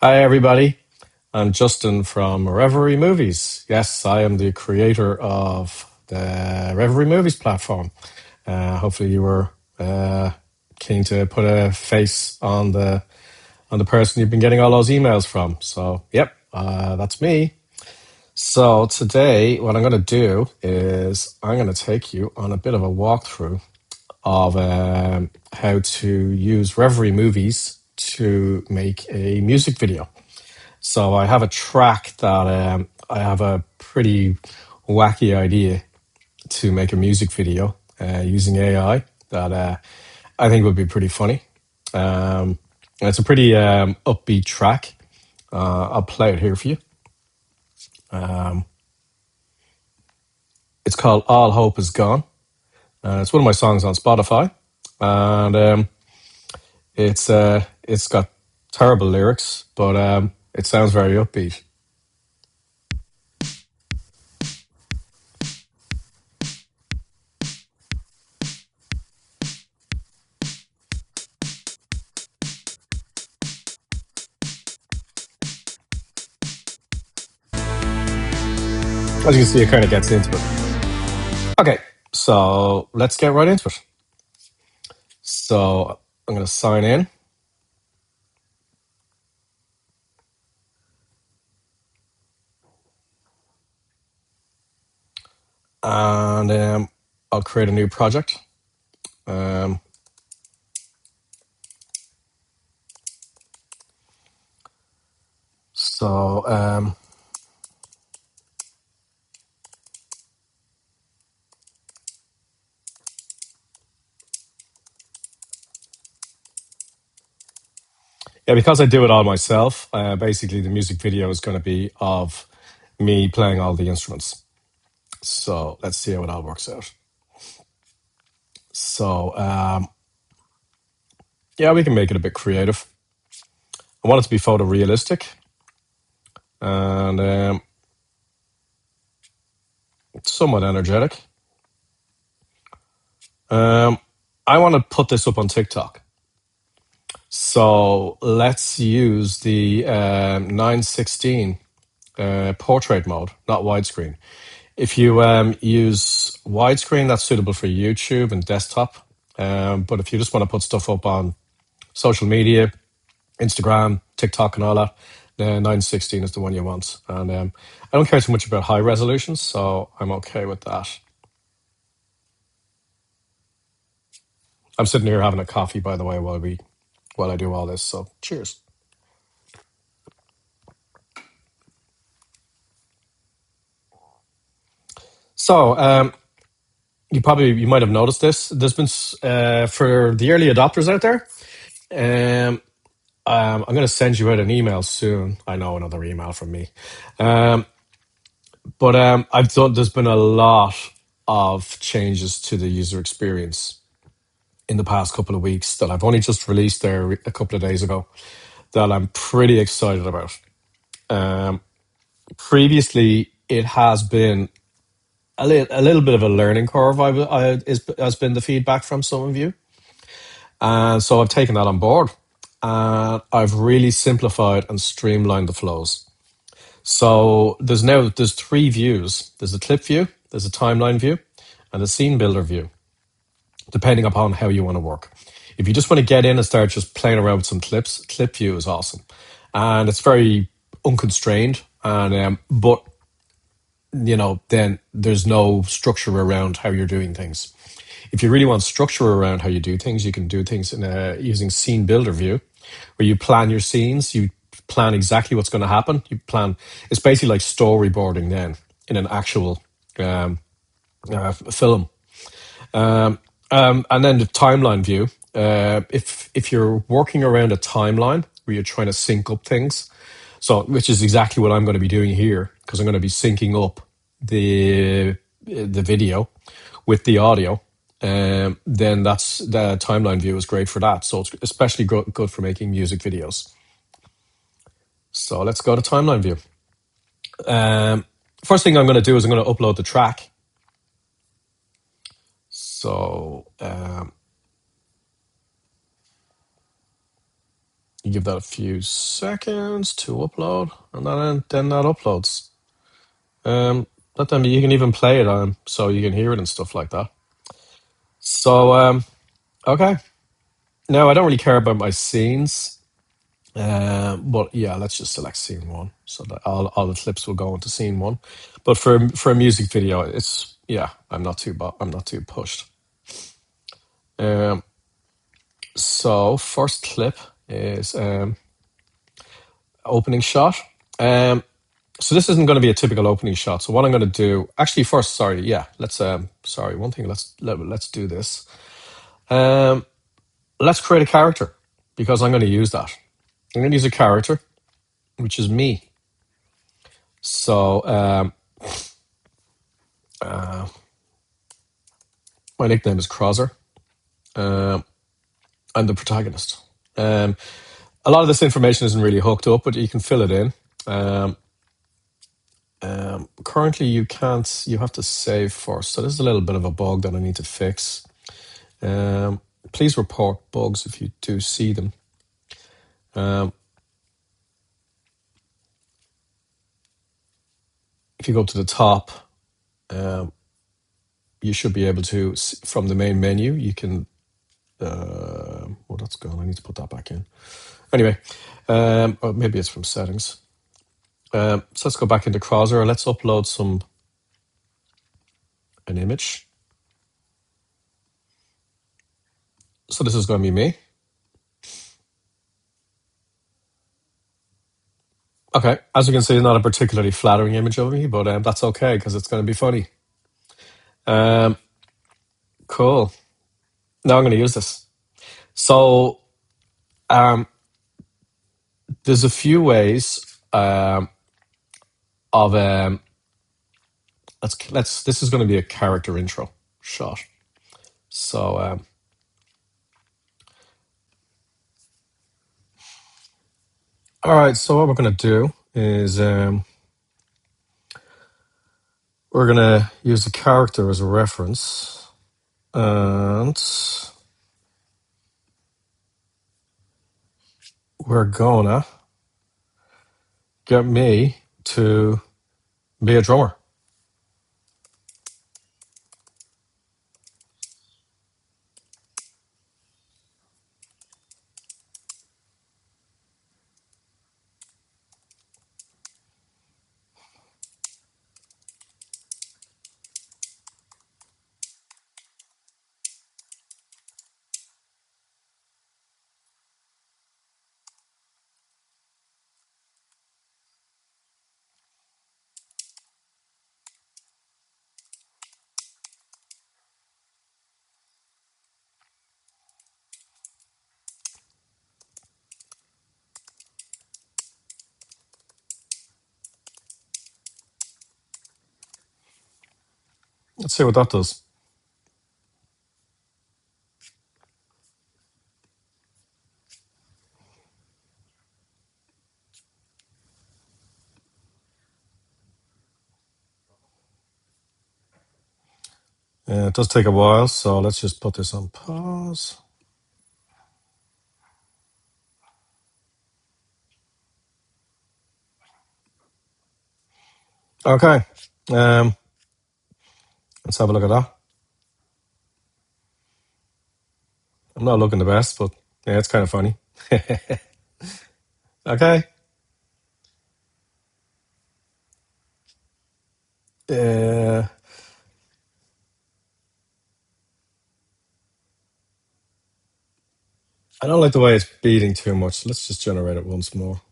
Hi, everybody. I'm Justin from Reverie Movies. Yes, I am the creator of the Reverie Movies platform. Hopefully, you were uh, keen to put a face on the person you've been getting all those emails from. So, yep, that's me. So today, what I'm going to do is I'm going to take you on a bit of a walkthrough of how to use Reverie Movies to make a music video. So I have a track that I have a pretty wacky idea to make a music video using AI that I think would be pretty funny. It's a pretty upbeat track. I'll play it here for you. Um, it's called All Hope Is Gone. It's one of my songs on Spotify, and it's got terrible lyrics, but it sounds very upbeat. As you can see, it kind of gets into it. Okay, so let's get right into it. So I'm going to sign in, and I'll create a new project. Um, so yeah, because I do it all myself, basically the music video is going to be of me playing all the instruments. So let's see how it all works out. So yeah, we can make it a bit creative. I want it to be photorealistic and somewhat energetic. Um, I want to put this up on TikTok. So let's use the 916 portrait mode, not widescreen. If you use widescreen, that's suitable for YouTube and desktop. But if you just want to put stuff up on social media, Instagram, TikTok, and all that, the 916 is the one you want. And I don't care too much about high resolutions, so I'm okay with that. I'm sitting here having a coffee, by the way, while I do all this. So cheers. So you might have noticed this. There's been for the early adopters out there. Um, I'm going to send you out an email soon. I know, another email from me. Um, but I've done. There's been a lot of changes to the user experience in the past couple of weeks that I've only just released there a couple of days ago that I'm pretty excited about. Um, Previously, it has been a little bit of a learning curve. Has been the feedback from some of you, and so I've taken that on board, and I've really simplified and streamlined the flows. So there's three views. There's a clip view, there's a timeline view, and a scene builder view, depending upon how you want to work. If you just want to get in and start just playing around with some clips, clip view is awesome, and it's very unconstrained. And but then there's no structure around how you're doing things. If you really want structure around how you do things, you can do things using scene builder view, where you plan your scenes, you plan exactly what's going to happen. You plan. It's basically like storyboarding then in an actual um, film. Um, and then the timeline view. If you're working around a timeline where you're trying to sync up things, so which is exactly what I'm going to be doing here, because I'm going to be syncing up the video with the audio. Then that's the timeline view is great for that. So it's especially good for making music videos. So let's go to timeline view. First thing I'm going to do is I'm going to upload the track. So You give that a few seconds to upload, and then that uploads. Let them. You can even play it on, so you can hear it and stuff like that. So okay. Now I don't really care about my scenes, but yeah, let's just select scene one, so that all the clips will go into scene one. But for a music video, it's yeah, I'm not too pushed. Um, so first clip is opening shot. Um, so this isn't going to be a typical opening shot. So what I'm going to do, actually, first, sorry, yeah, sorry, one thing, let's do this. Um, let's create a character because I'm going to use that. I'm going to use a character, which is me. So my nickname is Crosser. Um, I'm the protagonist. Um, a lot of this information isn't really hooked up, but you can fill it in. Um, currently, you can't. You have to save first. So this is a little bit of a bug that I need to fix. Please report bugs if you do see them. If you go to the top, you should be able to, from the main menu, you can. Oh, that's gone. I need to put that back in. Anyway, or maybe it's from settings. So let's go back into Crosser. Let's upload an image. So this is going to be me. Okay, as you can see, not a particularly flattering image of me, but that's okay because it's going to be funny. Cool. Now I'm going to use this. So there's a few ways of let's. This is going to be a character intro shot. So all right. So what we're going to do is we're going to use the character as a reference, and we're gonna get me to be a drummer. Let's see what that does. It does take a while, so let's just put this on pause. Okay. Let's have a look at that. I'm not looking the best, but yeah, it's kind of funny. Okay. Uh, I don't like the way it's beating too much. Let's just generate it once more.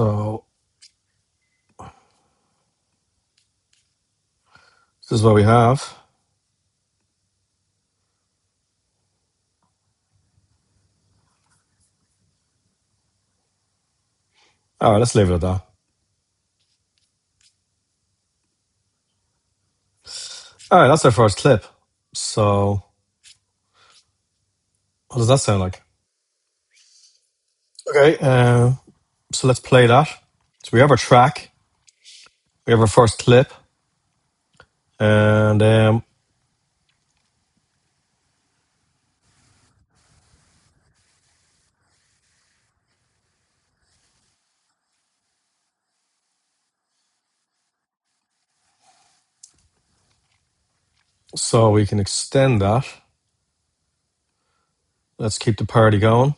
So this is what we have. All right, let's leave it at that. All right, that's our first clip. So what does that sound like? Okay, so let's play that. So we have our track, we have our first clip, and so we can extend that. Let's keep the party going.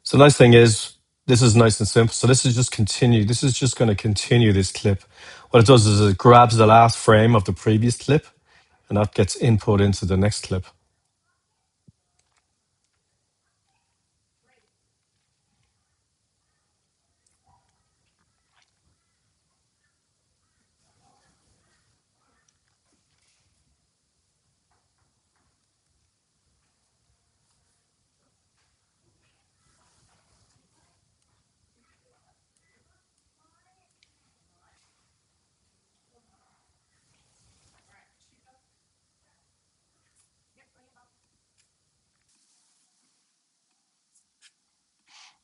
So the nice thing is this is nice and simple. So this is just continue. This is just going to continue this clip. What it does is it grabs the last frame of the previous clip, and that gets input into the next clip.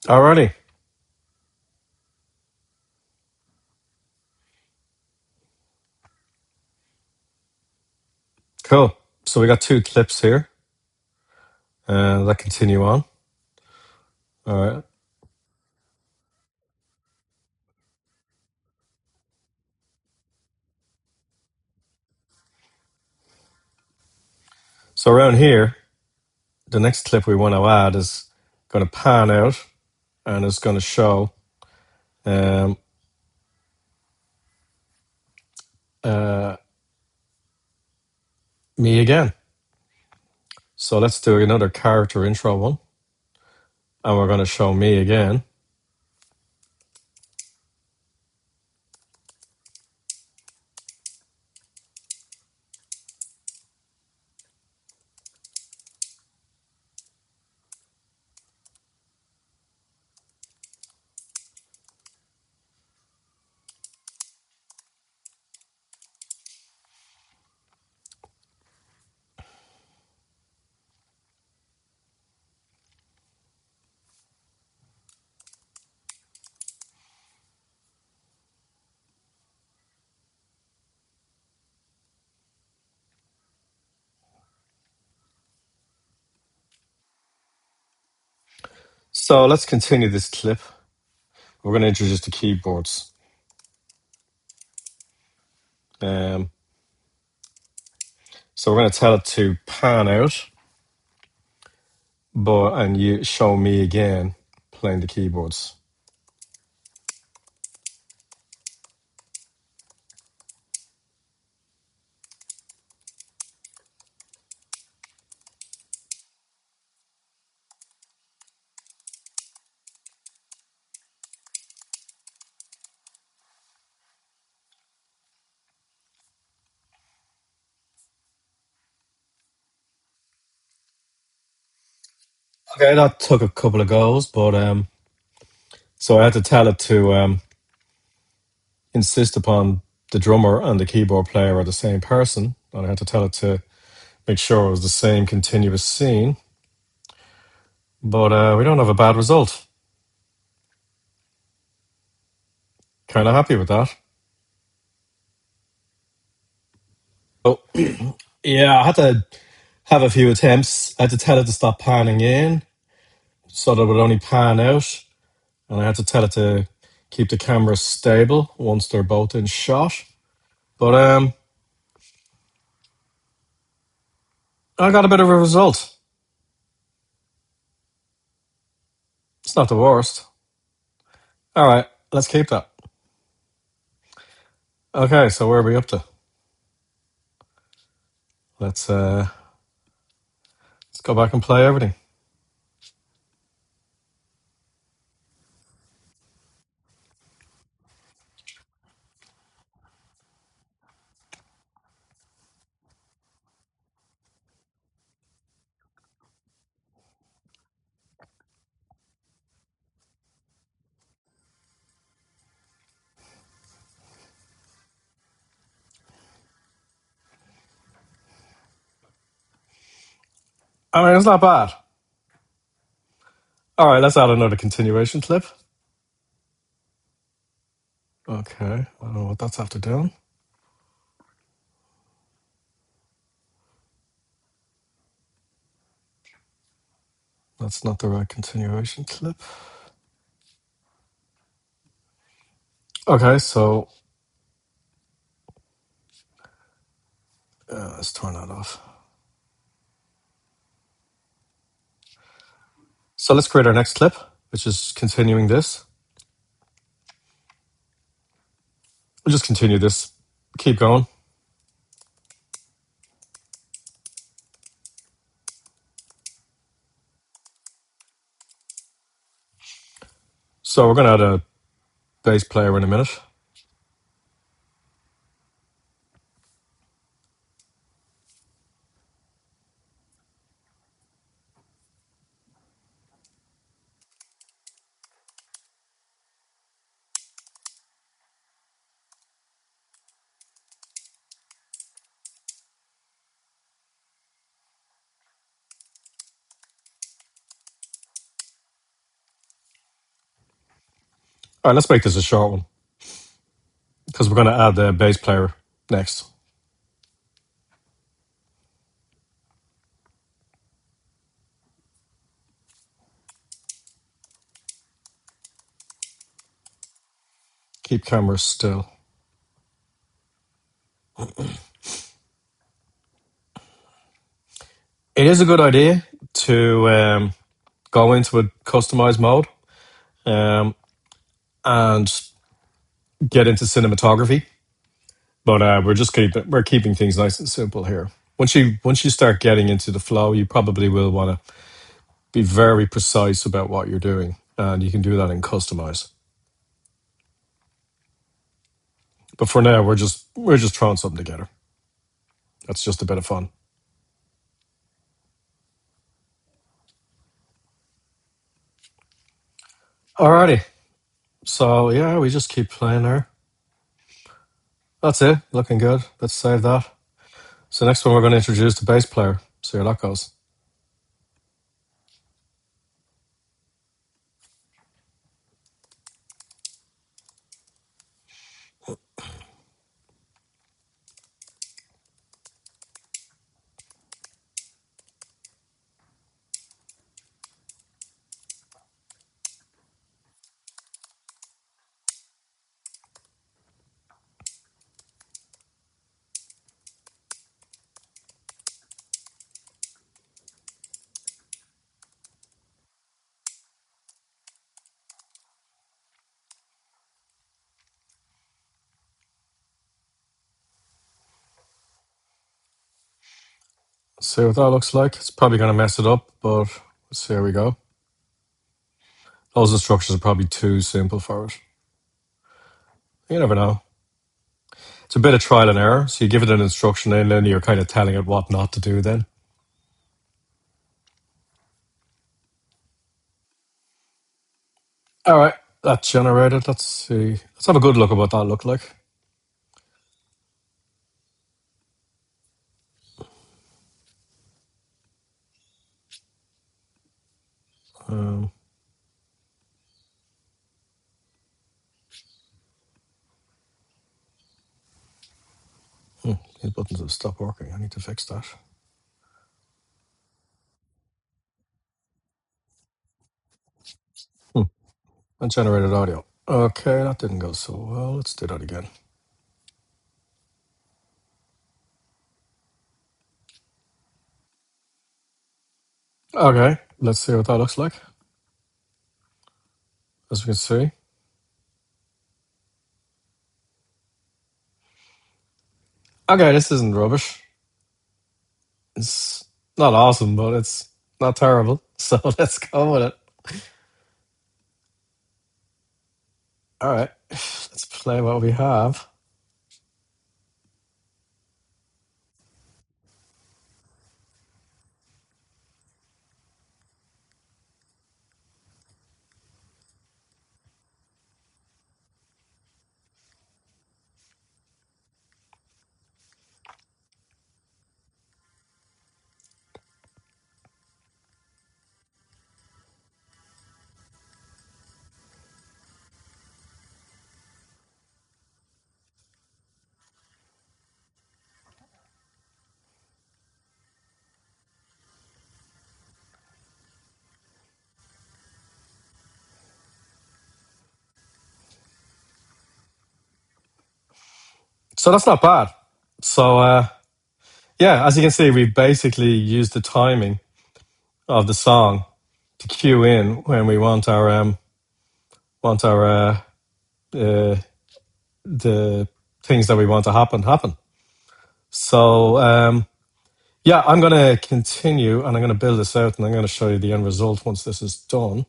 Alrighty, cool. So we got two clips here, and that continue on. All right. So around here, the next clip we want to add is going to pan out, and it's going to show um, uh, me again. So let's do another character intro one, and we're going to show me again. So let's continue this clip. We're going to introduce the keyboards. Um, so we're going to tell it to pan out, and you show me again playing the keyboards. Okay, that took a couple of goes, but so I had to tell it to insist upon the drummer and the keyboard player are the same person, and I had to tell it to make sure it was the same continuous scene. But we don't have a bad result. Kind of happy with that. So yeah, I had to have a few attempts. I had to tell it to stop panning in so that it would only pan out, and I had to tell it to keep the camera stable once they're both in shot. But I got a bit of a result. It's not the worst. All right, let's keep that. Okay, so where are we up to? Let's go back and play everything. I mean, it's not bad. All right, let's add another continuation clip. Okay, I don't know what that's after doing. That's not the right continuation clip. Okay, so let's turn that off. So let's create our next clip, which is continuing this. We'll just continue this. Keep going. So we're going to add a bass player in a minute. All right, let's make this a short one because we're going to add the bass player next. Keep cameras still. It is a good idea to go into a customized mode and get into cinematography, but we're keeping things nice and simple here. Once you start getting into the flow, you probably will want to be very precise about what you're doing, and you can do that in customize. But for now, we're just throwing something together. That's just a bit of fun. Alrighty. So yeah, we just keep playing there. That's it. Looking good. Let's save that. So next one, we're going to introduce the bass player. See how that goes. See what that looks like. It's probably going to mess it up, but let's see how we go. Those instructions are probably too simple for it. You never know. It's a bit of trial and error. So you give it an instruction and then you're kind of telling it what not to do then. All right, that's generated. Let's see. Let's have a good look at what that looked like. Um, these buttons have stopped working. I need to fix that. Hmm. And generated audio. Okay, that didn't go so well. Let's do that again. Okay, let's see what that looks like. as we can see. Okay, this isn't rubbish. It's not awesome, but it's not terrible. So let's go with it. All right, let's play what we have. So that's not bad. So yeah, as you can see, we basically used the timing of the song to cue in when we want our uh, the things that we want to happen. So yeah, I'm going to continue and I'm going to build this out and I'm going to show you the end result once this is done.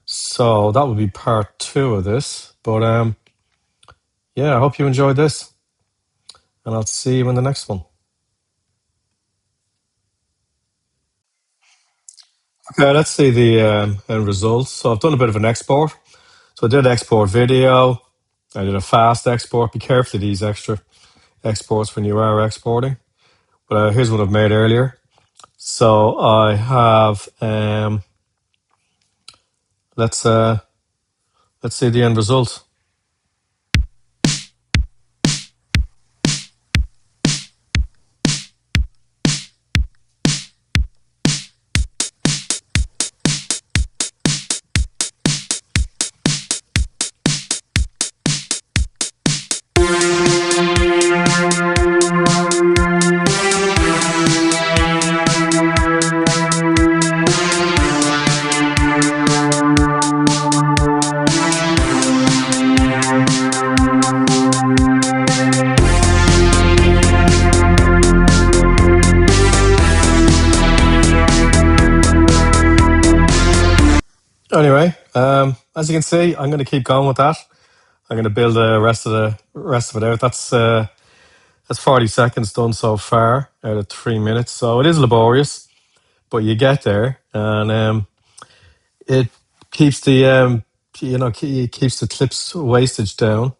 So that will be part 2 of this. But yeah, I hope you enjoyed this and I'll see you in the next one. Okay, let's see the end results. So I've done a bit of an export. So I did export video. I did a fast export. Be careful of these extra exports when you are exporting. But here's what I've made earlier. So I have let's uh, let's see the end result. Anyway, as you can see, I'm going to keep going with that. I'm going to build the rest of it out. That's 40 seconds done so far out of 3 minutes. So it is laborious, but you get there, and it keeps the it keeps the clips wastage down.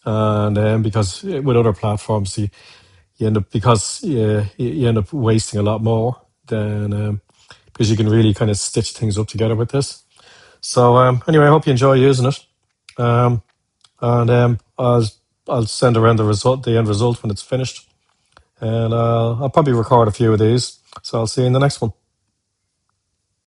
And because with other platforms, you end up because you end up wasting a lot more than because you can really kind of stitch things up together with this. So anyway, I hope you enjoy using it. Um, and I'll send around the end result when it's finished, and I'll probably record a few of these. So I'll see you in the next one.